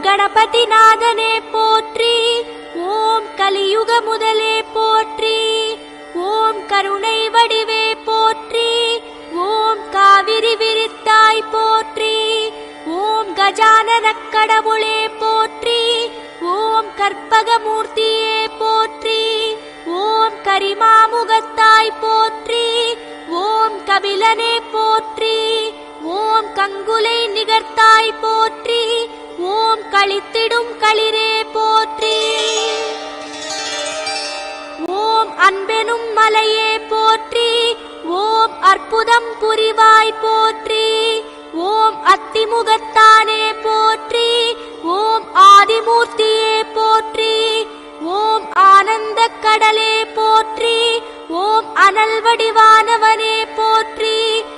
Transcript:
கணபதி நாதனே போற்றி. ஓம் கலியுக முதலே போற்றி. ஓம் கருணை வடிவே போற்றி. ஓம் காவிரி விரித்தாய் போற்றி. ஓம் கஜானனக் கடவுளே போற்றி. ஓம் கற்பகமூர்த்தியே போற்றி. ஓம் கரிமாமுகத்தாய் போற்றி. ஓம் கபிலனே போற்றி. ஓம் கங்குலை நிகர்த்தாய் போற்றி. ஓம் களித்திடும் களிரே போற்றி. ஓம் அன்பெனும் மலையே போற்றி. ஓம் அற்புதம் புரிவாய் போற்றி. ஓம் அத்திமுகத்தானே போற்றி. ஓம் ஆதிமூர்த்தியே போற்றி. ஓம் ஆனந்த கடலே போற்றி. ஓம் அனல் வடிவானவனே